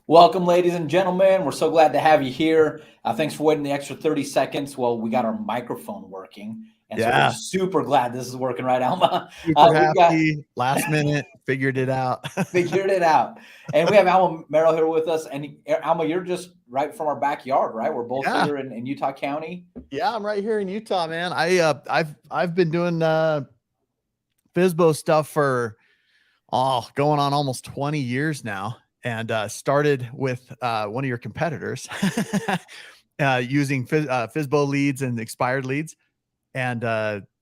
Welcome, ladies and gentlemen. We're so glad to have you here. Thanks for waiting the extra 30 seconds. Well, we got our microphone working. And so we're super glad this is working, right, Alma? Super happy. Last minute, figured it out. And we have Alma Merrill here with us. And Alma, you're just right from our backyard, right? We're both here in Utah County. Yeah, I'm right here in Utah, man. I've been doing FSBO stuff for going on almost 20 years now. And started with one of your competitors using FSBO leads and expired leads. And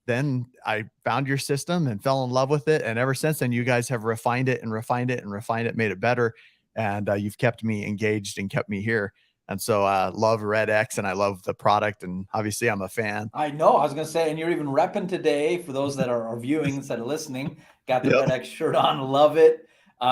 then I found your system and fell in love with it. And ever since then, you guys have refined it, made it better. And you've kept me engaged and kept me here. And so I love REDX and I love the product. And obviously I'm a fan. I know. I was going to say, and you're even repping today for those that are viewing instead of listening. Got the REDX shirt on. Love it.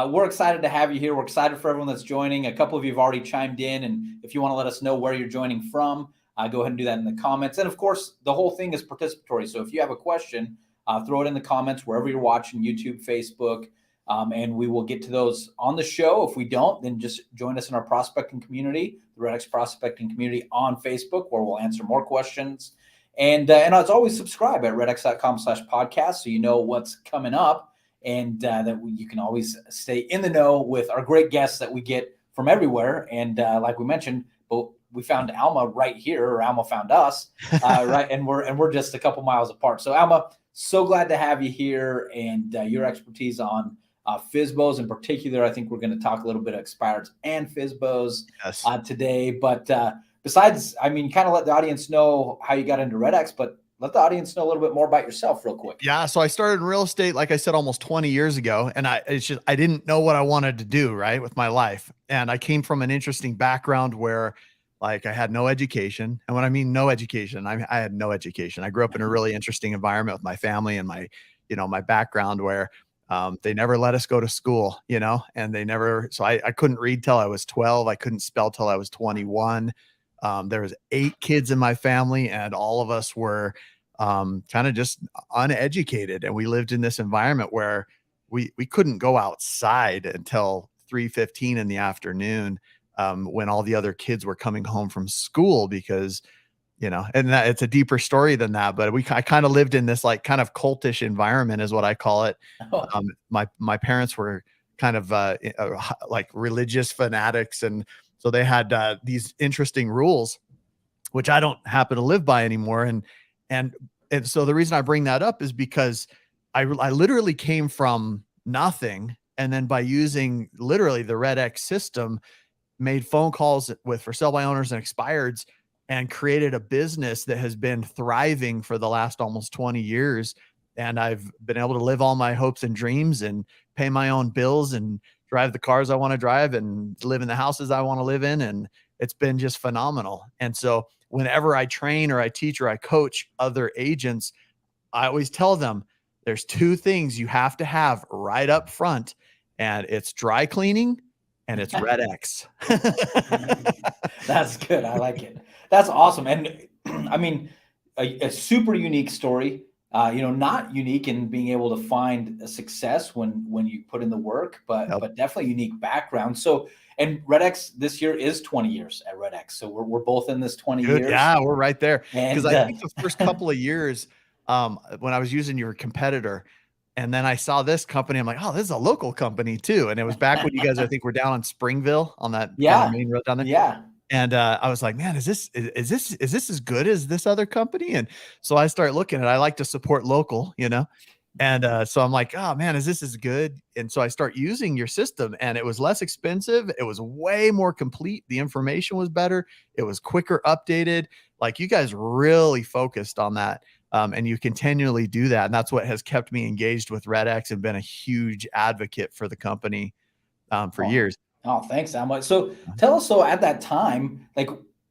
We're excited to have you here. We're excited for everyone that's joining. A couple of you have already chimed in. And if you want to let us know where you're joining from, go ahead and do that in the comments. And of course, the whole thing is participatory. So if you have a question, throw it in the comments wherever you're watching, YouTube, Facebook, and we will get to those on the show. If we don't, then just join us in our prospecting community, the REDX prospecting community on Facebook, where we'll answer more questions. And as always, subscribe at redx.com/podcast so you know what's coming up. And you can always stay in the know with our great guests that we get from everywhere. And like we mentioned, we found Alma right here, or Alma found us, right? And we're just a couple miles apart. So Alma, so glad to have you here, and your expertise on FSBOs in particular. I think we're going to talk a little bit of expireds and FSBOs today. But besides, I mean, kind of let the audience know how you got into REDX, but let the audience know a little bit more about yourself real quick. Yeah. So I started in real estate, like I said, almost 20 years ago. And I didn't know what I wanted to do, right, with my life. And I came from an interesting background where I had no education. And when I mean no education, I had no education. I grew up in a really interesting environment with my family and my background where they never let us go to school, and so I couldn't read till I was 12. I couldn't spell till I was 21. There was 8 kids in my family, and all of us were kind of just uneducated. And we lived in this environment where we couldn't go outside until 3:15 in the afternoon, when all the other kids were coming home from school, because, and that it's a deeper story than that, but I kind of lived in this kind of cultish environment is what I call it. My parents were kind of like religious fanatics, and so they had these interesting rules, which I don't happen to live by anymore. And so the reason I bring that up is because I literally came from nothing. And then by using literally the REDX system, made phone calls with for sale by owners and expireds, and created a business that has been thriving for the last almost 20 years. And I've been able to live all my hopes and dreams and pay my own bills and drive the cars I want to drive and live in the houses I want to live in. And it's been just phenomenal. And so whenever I train or I teach or I coach other agents, I always tell them there's 2 things you have to have right up front, and it's dry cleaning and it's REDX. That's good. I like it. That's awesome. And I mean, a super unique story. Not unique in being able to find a success when you put in the work, but definitely unique background. So, and REDX this year is 20 years at REDX. So we're both in this 20 years. Yeah, we're right there. Because I think the first couple of years, when I was using your competitor, and then I saw this company, I'm like, oh, this is a local company too. And it was back when you guys, I think, were down on Springville on that main road down there. Yeah. And I was like, man, is this as good as this other company? And so I start looking at it. I like to support local, and so I'm like, oh man, is this as good? And so I start using your system, and it was less expensive. It was way more complete. The information was better. It was quicker updated. Like, you guys really focused on that. And you continually do that. And that's what has kept me engaged with REDX and been a huge advocate for the company for years. Oh, thanks, Alma. So tell us, at that time, like,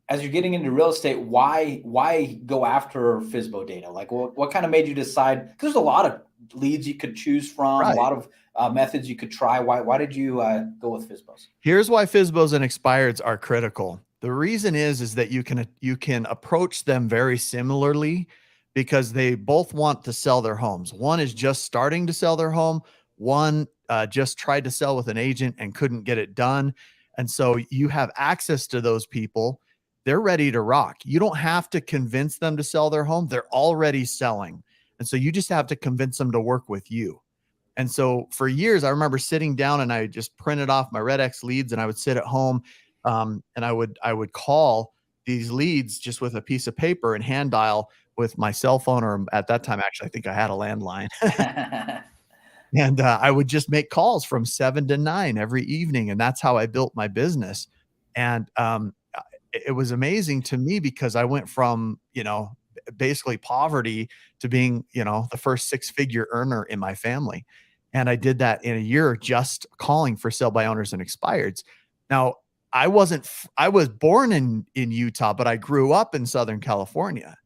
as you're getting into real estate, why go after FSBO data? Like, what kind of made you decide? Because there's a lot of leads you could choose from, a lot of methods you could try. Why did you go with FSBOs? Here's why FSBOs and expireds are critical. The reason is that you can approach them very similarly, because they both want to sell their homes. One is just starting to sell their home. One just tried to sell with an agent and couldn't get it done. And so you have access to those people. They're ready to rock. You don't have to convince them to sell their home. They're already selling. And so you just have to convince them to work with you. And so for years, I remember sitting down and I just printed off my REDX leads, and I would sit at home and I would call these leads just with a piece of paper and hand dial with my cell phone, or at that time, actually, I think I had a landline. And I would just make calls from 7 to 9 every evening. And that's how I built my business. And it was amazing to me because I went from, basically poverty to being, the first 6-figure earner in my family. And I did that in a year, just calling for sell by owners and expireds. Now, I was born in Utah, but I grew up in Southern California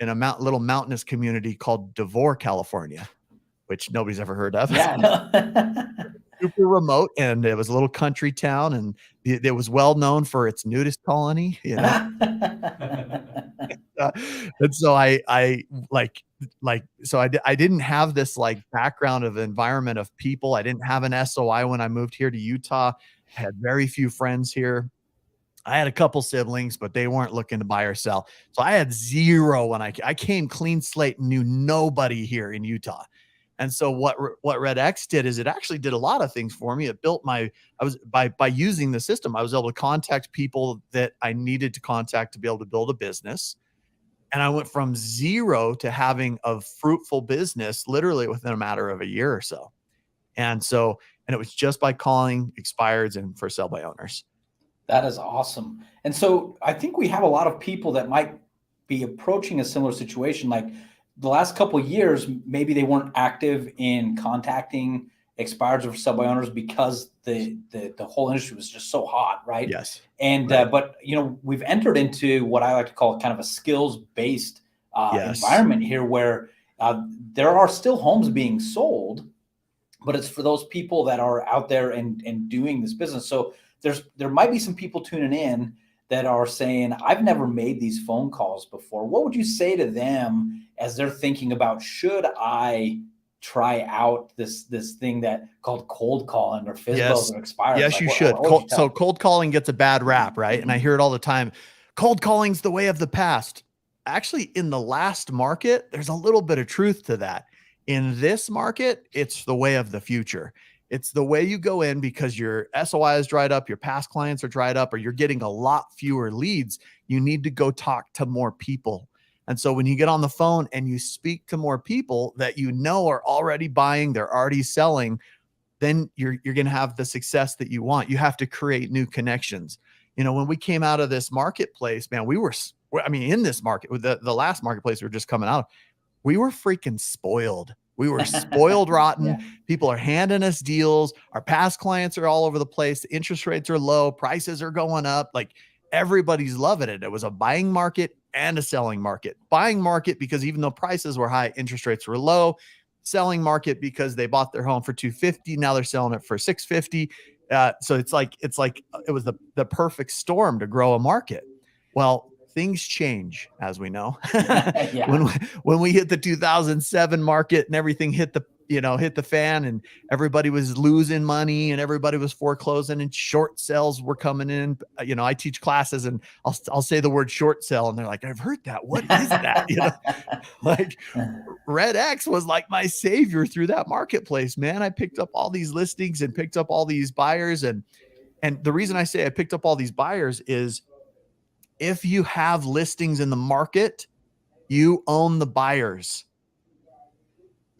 in a little mountainous community called Devore, California, which nobody's ever heard of. Yeah, no. Super remote, and it was a little country town, and it was well known for its nudist colony, and so I didn't have this like background of environment of people. I didn't have an SOI when I moved here to Utah. I had very few friends here. I had a couple siblings, but they weren't looking to buy or sell. So I had zero when I came clean slate and knew nobody here in Utah. And so what REDX did is it actually did a lot of things for me. It built by using the system, I was able to contact people that I needed to contact to be able to build a business. And I went from zero to having a fruitful business literally within a matter of a year or so. And it was just by calling expireds and for sell by owners. That is awesome. And so I think we have a lot of people that might be approaching a similar situation. Like the last couple of years, maybe they weren't active in contacting expireds or sell by owners because the whole industry was just so hot, right? Yes. And right. But we've entered into what I like to call kind of a skills-based Yes. environment here, where there are still homes being sold, but it's for those people that are out there and doing this business. So there might be some people tuning in that are saying, I've never made these phone calls before. What would you say to them as they're thinking about, should I try out this thing that called cold calling or FSBOs or expireds? Yes, you should. So cold calling gets a bad rap, right? And I hear it all the time. Cold calling's the way of the past. Actually, in the last market, there's a little bit of truth to that. In this market, it's the way of the future. It's the way you go in because your SOI is dried up, your past clients are dried up, or you're getting a lot fewer leads. You need to go talk to more people. And so when you get on the phone and you speak to more people that are already buying, they're already selling, then you're going to have the success that you want. You have to create new connections. When we came out of this marketplace, man, in this market, with the last marketplace we were just coming out, we were freaking spoiled. We were spoiled rotten. Yeah. People are handing us deals. Our past clients are all over the place. The interest rates are low. Prices are going up. Like everybody's loving it. It was a buying market and a selling market. Buying market because even though prices were high, interest rates were low. Selling market because they bought their home for $250. Now they're selling it for $650. So it's like it was the perfect storm to grow a market. Well, things change, as we know. Yeah. When we hit the 2007 market and everything hit the fan, and everybody was losing money and everybody was foreclosing and short sales were coming in. I teach classes and I'll say the word short sell and they're like, I've heard that. What is that? Like REDX was like my savior through that marketplace, man. I picked up all these listings and picked up all these buyers. And the reason I say I picked up all these buyers is, if you have listings in the market, you own the buyers.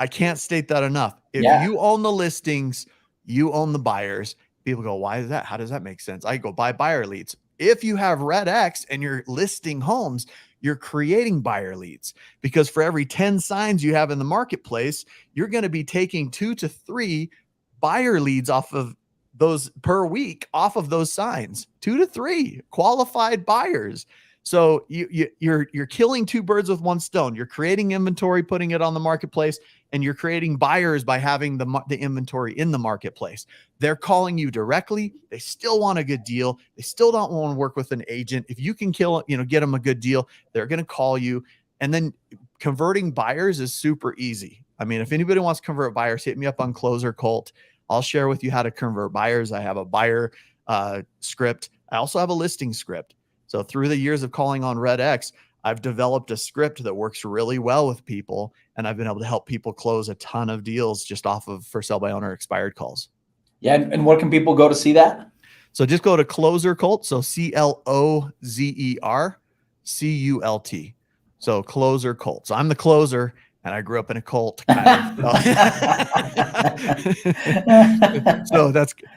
I can't state that enough. If you own the listings, you own the buyers. People go, why is that? How does that make sense? I go, buy buyer leads. If you have REDX and you're listing homes, you're creating buyer leads, because for every 10 signs you have in the marketplace, you're going to be taking 2 to 3 buyer leads off of those per week, off of those signs. 2 to 3 qualified buyers. So you're killing 2 birds with 1 stone. You're creating inventory, putting it on the marketplace, and you're creating buyers by having the inventory in the marketplace. They're calling you directly. They still want a good deal. They still don't want to work with an agent. If you can get them a good deal, they're going to call you. And then converting buyers is super easy. I mean, if anybody wants to convert buyers, hit me up on Closer Cult. I'll share with you how to convert buyers. I have a buyer script. I also have a listing script. So through the years of calling on REDX, I've developed a script that works really well with people, and I've been able to help people close a ton of deals just off of for sale by owner expired calls. Yeah. And where can people go to see that? So just go to Closer Cult. So CLOZERCULT. So Closer Cult. So I'm the closer, and I grew up in a cult. Kind of. So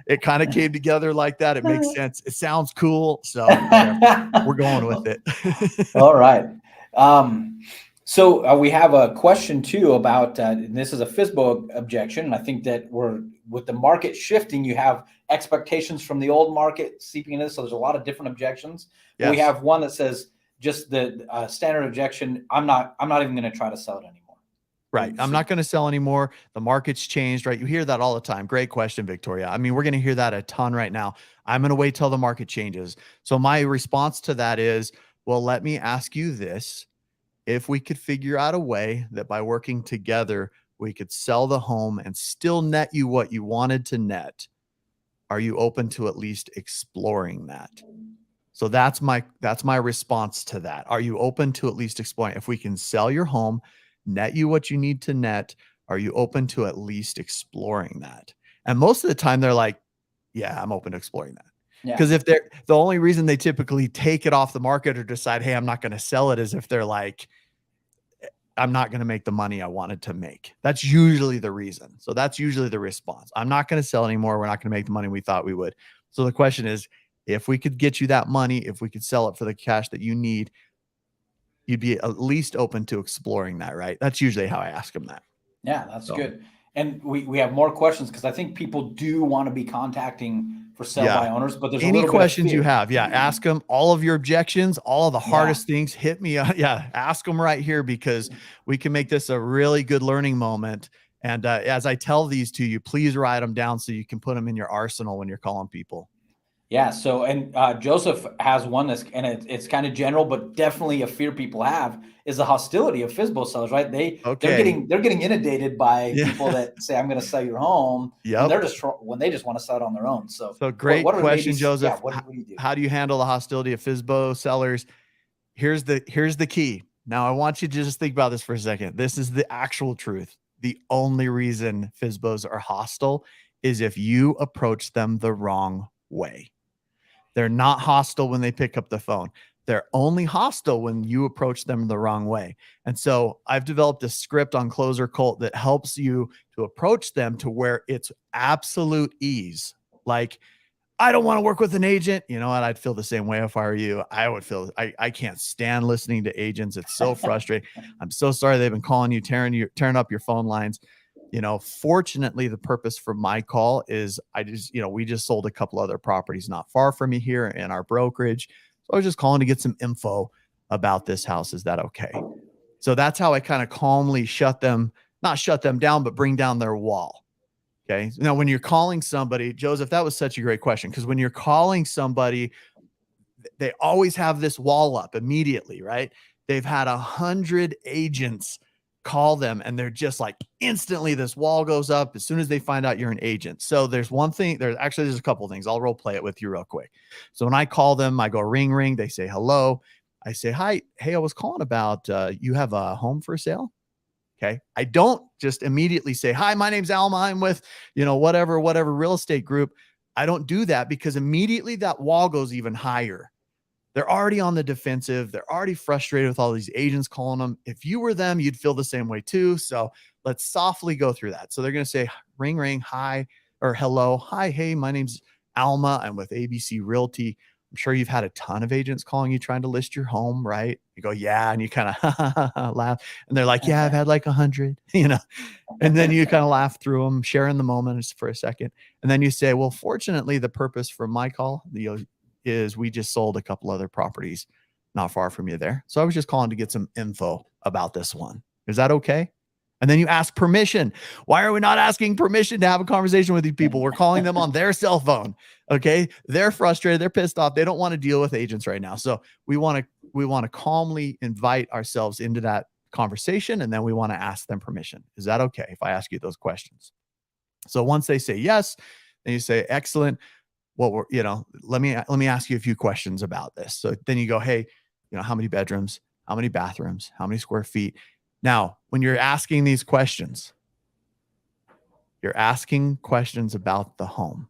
it kind of came together like that. It makes sense. It sounds cool. So we're going with it. All right. So we have a question too about, this is a FSBO objection. And I think that with the market shifting, you have expectations from the old market seeping into this. So there's a lot of different objections. Yes. We have one that says just the standard objection. I'm not even going to try to sell it anymore. Right. I'm not going to sell anymore. The market's changed, right? You hear that all the time. Great question, Victoria. I mean, we're going to hear that a ton right now. I'm going to wait till the market changes. So my response to that is, well, let me ask you this. If we could figure out a way that by working together, we could sell the home and still net you what you wanted to net, are you open to at least exploring that? So that's my response to that. Are you open to at least exploring? If we can sell your home, net you what you need to net, are you open to at least exploring that? And most of the time they're like, yeah, I'm open to exploring that. Because if they're the only reason they typically take it off the market or decide, hey, I'm not going to sell it, is if they're like, I'm not going to make the money I wanted to make. That's usually the reason. So that's usually the response. I'm not going to sell anymore. We're not going to make the money we thought we would. So the question is, if we could get you that money, if we could sell it for the cash that you need, you'd be at least open to exploring that, right? That's usually how I ask them that. Yeah, that's good. And we have more questions because I think people do want to be contacting for sell by owners, but there's any questions you have. Yeah. Ask them all of your objections, all of the hardest things. Hit me. Ask them right here, because we can make this a really good learning moment. And as I tell these to you, please write them down so you can put them in your arsenal when you're calling people. Yeah. So, and Joseph has one that's, and it's kind of general, but definitely a fear people have is the hostility of FSBO sellers, right? They're getting inundated by people that say, I'm going to sell your home. And they're just, when they just want to sell it on their own. So great question, Joseph. What do you do? How do you handle the hostility of FSBO sellers? Here's the key. Now I want you to just think about this for a second. This is the actual truth. The only reason FSBOs are hostile is if you approach them the wrong way. They're not hostile when they pick up the phone. They're only hostile when you approach them the wrong way. And so I've developed a script on Closer Cult that helps you to approach them to where it's absolute ease. Like, I don't want to work with an agent. You know what? I'd feel the same way if I were you. I would feel, I can't stand listening to agents. It's so frustrating. I'm so sorry they've been calling you, tearing up your phone lines. You know, fortunately, the purpose for my call is we just sold a couple other properties not far from me here in our brokerage. So I was just calling to get some info about this house. Is that okay? So that's how I kind of calmly not shut them down, but bring down their wall. Okay. Now, when you're calling somebody, Joseph, that was such a great question, because when you're calling somebody, they always have this wall up immediately, right? They've had 100 agents call them, and they're just like, instantly this wall goes up as soon as they find out you're an agent. So there's one thing, there's a couple of things. I'll role play it with you real quick. So when I call them, I go ring, ring. They say hello. I say, hi. Hey, I was calling about, you have a home for sale? Okay. I don't just immediately say, hi, my name's Alma. I'm with, whatever real estate group. I don't do that, because immediately that wall goes even higher. They're already on the defensive. They're already frustrated with all these agents calling them. If you were them, you'd feel the same way too. So let's softly go through that. So they're going to say ring, ring, hi, or hello. Hi. Hey, my name's Alma. I'm with ABC Realty. I'm sure you've had a ton of agents calling you trying to list your home, right? You go, yeah. And you kind of laugh, and they're like, yeah, I've had like 100, and then you kind of laugh through them, sharing the moment for a second. And then you say, well, fortunately, the purpose for my call, is we just sold a couple other properties not far from you there. So I was just calling to get some info about this one. Is that okay? And then you ask permission. Why are we not asking permission to have a conversation with these people? We're calling them on their cell phone. Okay. They're frustrated. They're pissed off. They don't want to deal with agents right now. So we want to calmly invite ourselves into that conversation, and then we want to ask them permission. Is that okay if I ask you those questions? So once they say yes, then you say, excellent. Well, let me ask you a few questions about this. So then you go, hey, how many bedrooms, how many bathrooms, how many square feet? Now, when you're asking these questions, you're asking questions about the home.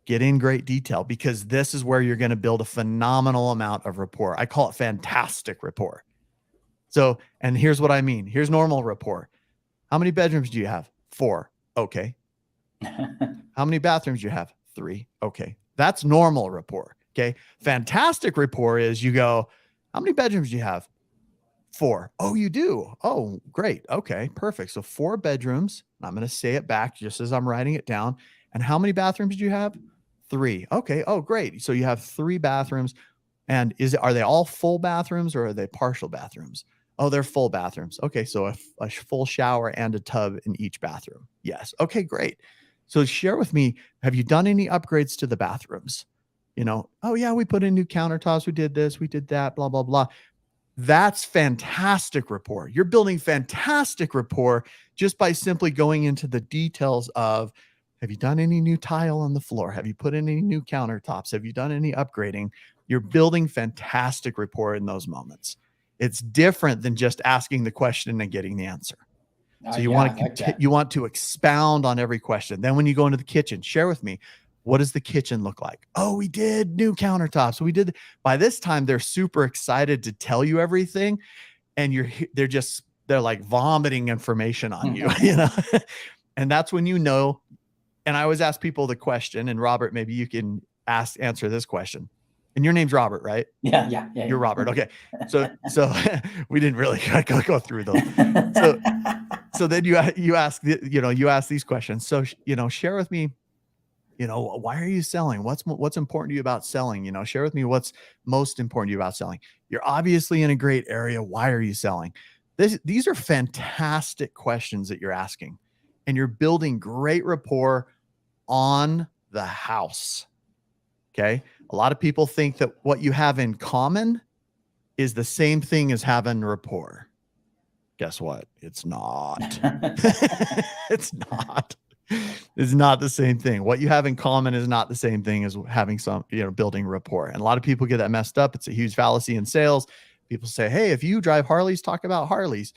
Get in great detail, because this is where you're going to build a phenomenal amount of rapport. I call it fantastic rapport. So, and here's what I mean. Here's normal rapport. How many bedrooms do you have? 4. Okay. How many bathrooms do you have? 3. Okay. That's normal rapport. Okay. Fantastic rapport is you go, how many bedrooms do you have? 4. Oh, you do? Oh, great. Okay, perfect. So 4 bedrooms. I'm going to say it back just as I'm writing it down. And how many bathrooms do you have? 3. Okay. Oh, great. So you have 3 bathrooms. And are they all full bathrooms, or are they partial bathrooms? Oh, they're full bathrooms. Okay. So a full shower and a tub in each bathroom. Yes. Okay, great. So share with me, have you done any upgrades to the bathrooms? Oh yeah, we put in new countertops. We did this, we did that, blah, blah, blah. That's fantastic rapport. You're building fantastic rapport just by simply going into the details of, have you done any new tile on the floor? Have you put in any new countertops? Have you done any upgrading? You're building fantastic rapport in those moments. It's different than just asking the question and getting the answer. So you want to expound on every question. Then when you go into the kitchen, share with me, what does the kitchen look like? Oh, we did new countertops. We did. By this time, they're super excited to tell you everything, and they're like vomiting information on you, And that's when and I always ask people the question, and Robert, maybe you can answer this question. And your name's Robert, right? Yeah. You're Robert. Okay. So we didn't really go through those. So then you ask these questions. So, share with me, why are you selling? What's important to you about selling? Share with me what's most important to you about selling. You're obviously in a great area. Why are you selling? These are fantastic questions that you're asking, and you're building great rapport on the house. Okay. A lot of people think that what you have in common is the same thing as having rapport. Guess what? It's not. It's not. It's not the same thing. What you have in common is not the same thing as having building rapport. And a lot of people get that messed up. It's a huge fallacy in sales. People say, hey, if you drive Harleys, talk about Harleys.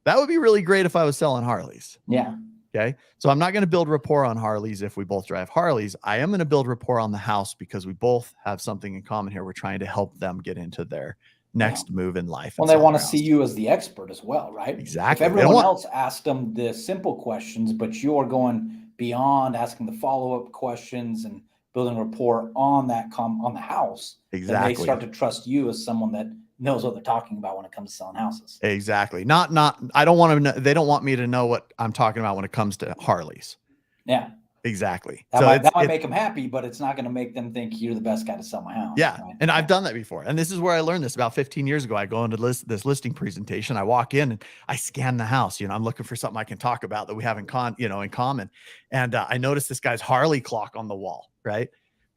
That would be really great if I was selling Harleys. Yeah. Okay. So I'm not going to build rapport on Harleys if we both drive Harleys. I am going to build rapport on the house because we both have something in common here. We're trying to help them get into their next move in life. Well, they want to see you as the expert as well, right? Exactly. If everyone else asked them the simple questions, but you're going beyond, asking the follow-up questions and building rapport on on the house, exactly, then they start to trust you as someone that knows what they're talking about when it comes to selling houses. Exactly. I don't want to know, they don't want me to know what I'm talking about when it comes to Harleys. Yeah. Exactly. That might make them happy, but it's not going to make them think you're the best guy to sell my house. Yeah. Right? And I've done that before. And this is where I learned this about 15 years ago. I go into this listing presentation. I walk in and I scan the house. I'm looking for something I can talk about that we have in common. And I noticed this guy's Harley clock on the wall. Right.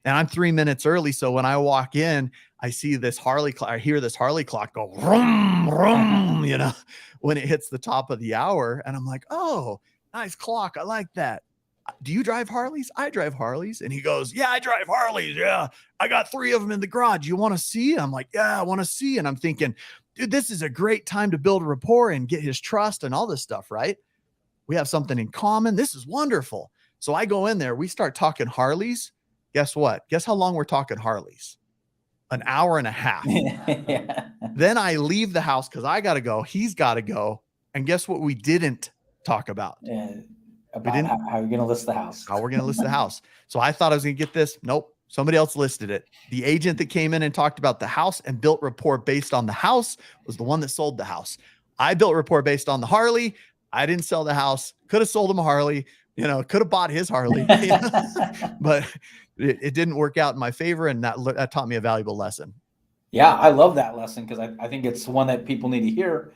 And I'm 3 minutes early. So when I walk in, I see this Harley clock. I hear this Harley clock go vroom, vroom, when it hits the top of the hour. And I'm like, oh, nice clock. I like that. Do you drive Harleys? I drive Harleys. And he goes, yeah, I drive Harleys. Yeah. I got 3 of them in the garage. You want to see? I'm like, yeah, I want to see. And I'm thinking, dude, this is a great time to build rapport and get his trust and all this stuff, right? We have something in common. This is wonderful. So I go in there, we start talking Harleys. Guess what? Guess how long we're talking Harleys? An hour and a half. Yeah. Then I leave the house because I got to go. He's got to go. And guess what we didn't talk about? About how you're going to list the house. How we're going to list the house. So I thought I was going to get this. Nope. Somebody else listed it. The agent that came in and talked about the house and built rapport based on the house was the one that sold the house. I built rapport based on the Harley. I didn't sell the house. Could have sold him a Harley. Could have bought his Harley. But it didn't work out in my favor. And that taught me a valuable lesson. Yeah, I love that lesson because I think it's one that people need to hear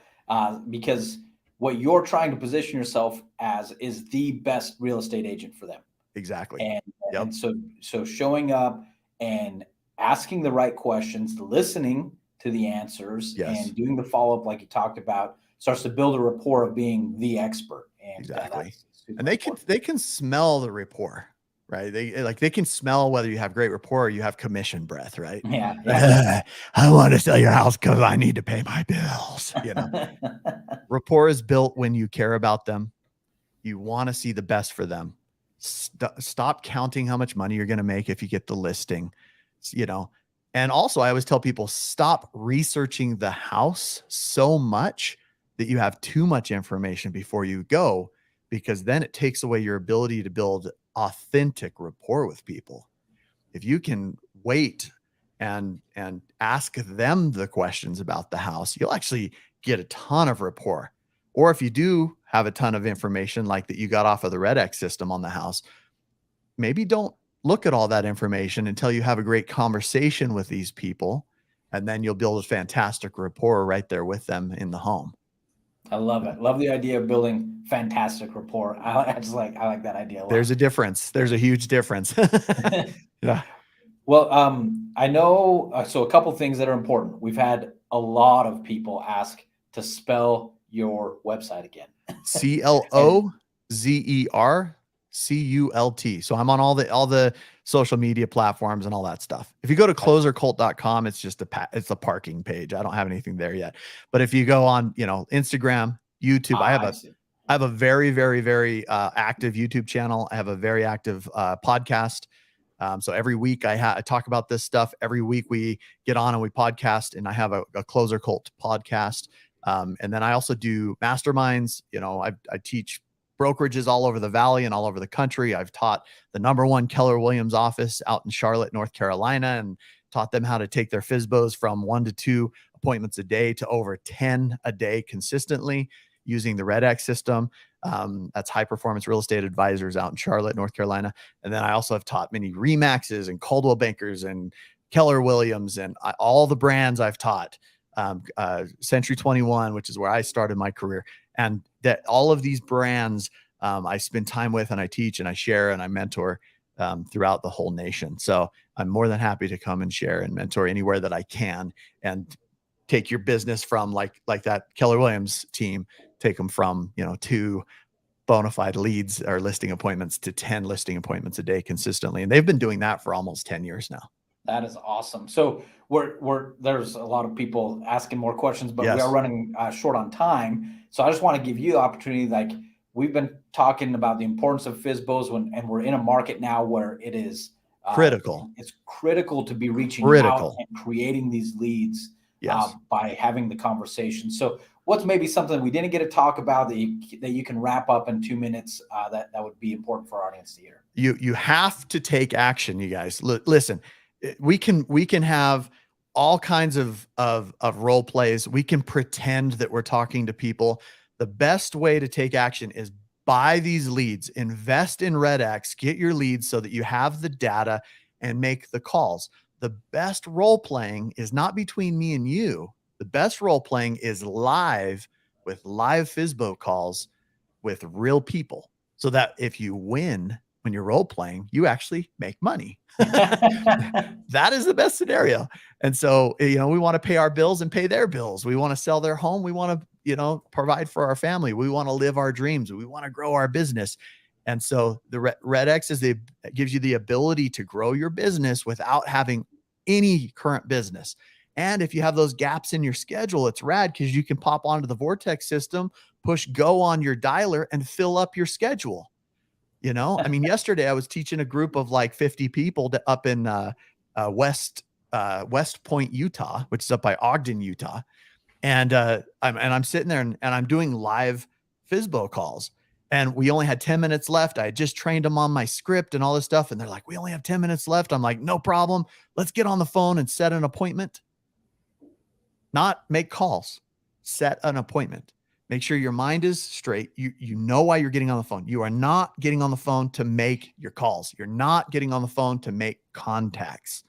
because what you're trying to position yourself as is the best real estate agent for them. Exactly. And so showing up and asking the right questions, listening to the answers, Yes. and doing the follow-up like you talked about starts to build a rapport of being the expert. And Exactly. super And they important. can smell the rapport, right? They can smell whether you have great rapport or you have commission breath, right? Yeah. I want to sell your house because I need to pay my bills. Rapport is built when you care about them. You want to see the best for them. Stop counting how much money you're going to make if you get the listing, And also, I always tell people, stop researching the house so much that you have too much information before you go, because then it takes away your ability to build authentic rapport with people. If you can wait and ask them the questions about the house, you'll actually get a ton of rapport. Or if you do have a ton of information like that you got off of the REDX system on the house, maybe don't look at all that information until you have a great conversation with these people, and then you'll build a fantastic rapport right there with them in the home. I love it. Love the idea of building fantastic rapport. I like that idea a lot. There's a difference. There's a huge difference. Yeah. Well, I know, so a couple things that are important. We've had a lot of people ask to spell your website again. CLOZERCULT. So I'm on all the social media platforms and all that stuff. If you go to closercult.com, it's just it's a parking page. I don't have anything there yet. But if you go on, Instagram, YouTube, I have a very, very, very active YouTube channel. I have a very active podcast. So every week I talk about this stuff. Every week we get on and we podcast, and I have a Closer Cult podcast. And then I also do masterminds. I teach brokerages all over the valley and all over the country. I've taught the #1 Keller Williams office out in Charlotte, North Carolina, and taught them how to take their FSBOs from 1 to 2 appointments a day to over 10 a day consistently using the REDX system. That's High Performance Real Estate Advisors out in Charlotte, North Carolina. And then I also have taught many Remaxes and Coldwell Bankers and Keller Williams and all the brands I've taught. Century 21, which is where I started my career. And that all of these brands I spend time with, and I teach and I share and I mentor throughout the whole nation. So I'm more than happy to come and share and mentor anywhere that I can, and take your business from like that Keller Williams team, take them from, 2 bona fide leads or listing appointments to 10 listing appointments a day consistently. And they've been doing that for almost 10 years now. That is awesome. So there's a lot of people asking more questions, but Yes. We are running short on time. So I just want to give you the opportunity. Like, we've been talking about the importance of FSBOs and we're in a market now where it is critical. It's critical to be reaching out and creating these leads by having the conversation. So what's maybe something we didn't get to talk about that you can wrap up in 2 minutes that would be important for our audience to hear? You have to take action, you guys. Listen, we can have all kinds of role plays. We can pretend that we're talking to people. The best way to take action is buy these leads, invest in REDX, get your leads so that you have the data and make the calls. The best role playing is not between me and you. The best role playing is live with live FSBO calls with real people, so that if you win when you're role playing, you actually make money. That is the best scenario. And so, we want to pay our bills and pay their bills. We want to sell their home. We want to, provide for our family. We want to live our dreams. We want to grow our business. And so the REDX gives you the ability to grow your business without having any current business. And if you have those gaps in your schedule, it's rad because you can pop onto the Vortex system, push go on your dialer, and fill up your schedule. Yesterday I was teaching a group of like 50 people up in West Point, Utah, which is up by Ogden, Utah. And I'm sitting there and I'm doing live FSBO calls, and we only had 10 minutes left. I had just trained them on my script and all this stuff. And they're like, we only have 10 minutes left. I'm like, no problem. Let's get on the phone and set an appointment. Not make calls, set an appointment. Make sure your mind is straight. You know why you're getting on the phone. You are not getting on the phone to make your calls. You're not getting on the phone to make contacts.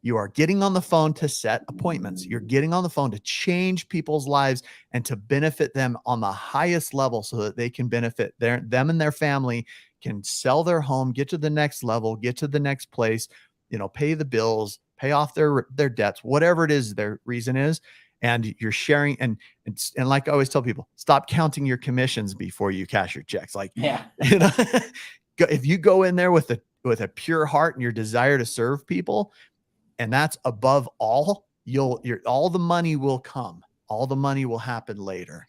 You are getting on the phone to set appointments. You're getting on the phone to change people's lives and to benefit them on the highest level so that they can benefit them and their family, can sell their home, get to the next level, get to the next place, pay the bills, pay off their debts, whatever it is their reason is. And you're sharing, and like I always tell people, stop counting your commissions before you cash your checks. Like, you know, if you go in there with a pure heart and your desire to serve people, and that's above all, all the money will come. All the money will happen later.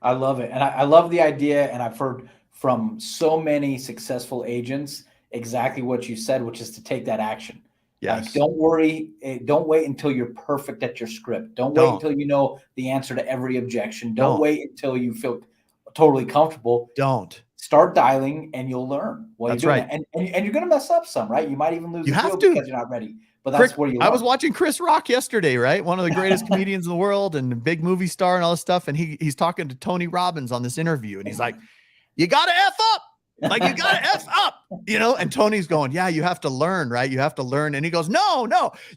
I love it. And I love the idea. And I've heard from so many successful agents exactly what you said, which is to take that action. Yes. Like, don't worry. Don't wait until you're perfect at your script. Don't wait until you know the answer to every objection. Don't wait until you feel totally comfortable. Don't. Start dialing and you'll learn while you're doing it. And you're going to mess up some, right? You might even lose a deal because you're not ready. But that's where you learn. I was watching Chris Rock yesterday, right? One of the greatest comedians in the world and a big movie star and all this stuff. And he's talking to Tony Robbins on this interview. And he's like, you got to F up. Like, you got to F up, you know? And Tony's going, yeah, you have to learn, right? You have to learn. And he goes, no,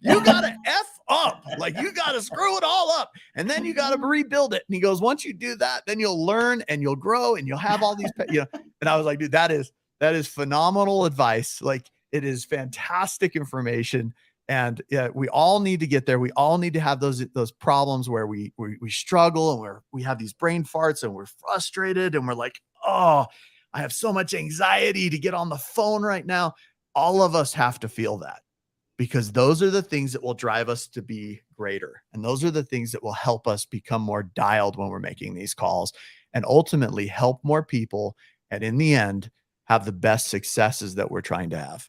you got to F up. Like, you got to screw it all up. And then you got to rebuild it. And he goes, once you do that, then you'll learn and you'll grow and you'll have all these, you know? And I was like, dude, that is phenomenal advice. Like, it is fantastic information. And yeah, we all need to get there. We all need to have those problems where we struggle and we have these brain farts and we're frustrated and we're like, oh, I have so much anxiety to get on the phone right now. All of us have to feel that, because those are the things that will drive us to be greater. And those are the things that will help us become more dialed when we're making these calls and ultimately help more people. And in the end, have the best successes that we're trying to have.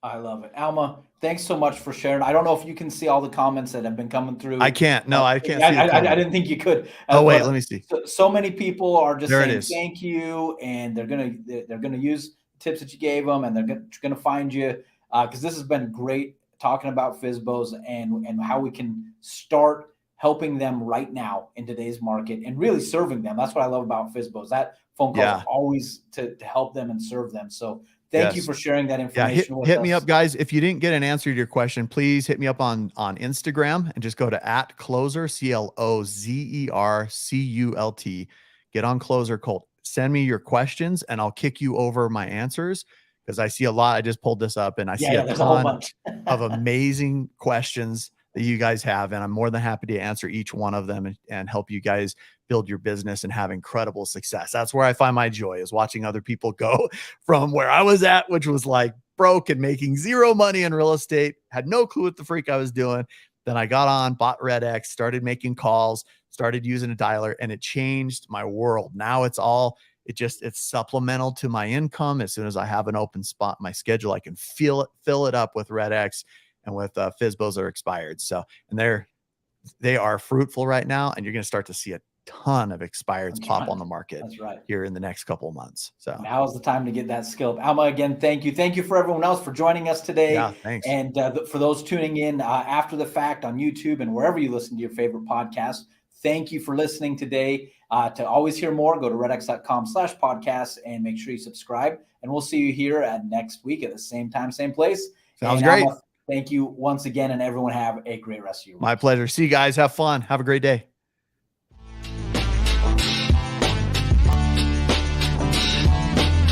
I love it. Alma, thanks so much for sharing. I don't know if you can see all the comments that have been coming through. I can't. No, I can't see I didn't think you could. Oh, wait, let me see. So many people are just saying thank you, and they're gonna use tips that you gave them, and they're gonna find you, because this has been great talking about FSBOs and how we can start helping them right now in today's market and really serving them. That's what I love about FSBOs. That phone call is always to help them and serve them. So thank you for sharing that information with us. Hit me up, guys. If you didn't get an answer to your question, please hit me up on Instagram and just go to @closer, CLOZERCULT. Get on Closer Cult. Send me your questions and I'll kick you over my answers, because I see a lot. I just pulled this up and I see a ton of amazing questions that you guys have. And I'm more than happy to answer each one of them and help you guys build your business and have incredible success. That's where I find my joy, is watching other people go from where I was at, which was like broke and making zero money in real estate, had no clue what the freak I was doing. Then I got on, bought REDX, started making calls, started using a dialer, and it changed my world. Now it's supplemental to my income. As soon as I have an open spot in my schedule, I can fill it up with REDX and with FSBOs or Expireds. So, and they are fruitful right now, and you're going to start to see a ton of Expireds pop on the market here in the next couple of months. So now is the time to get that skill. Alma, again, thank you. Thank you for everyone else for joining us today. Yeah, thanks. And for those tuning in after the fact on YouTube and wherever you listen to your favorite podcast, thank you for listening today. To always hear more, go to redx.com/podcast and make sure you subscribe. And we'll see you here at next week at the same time, same place. Sounds great. Alma, thank you once again, and everyone have a great rest of your week. My pleasure. See you guys. Have fun. Have a great day.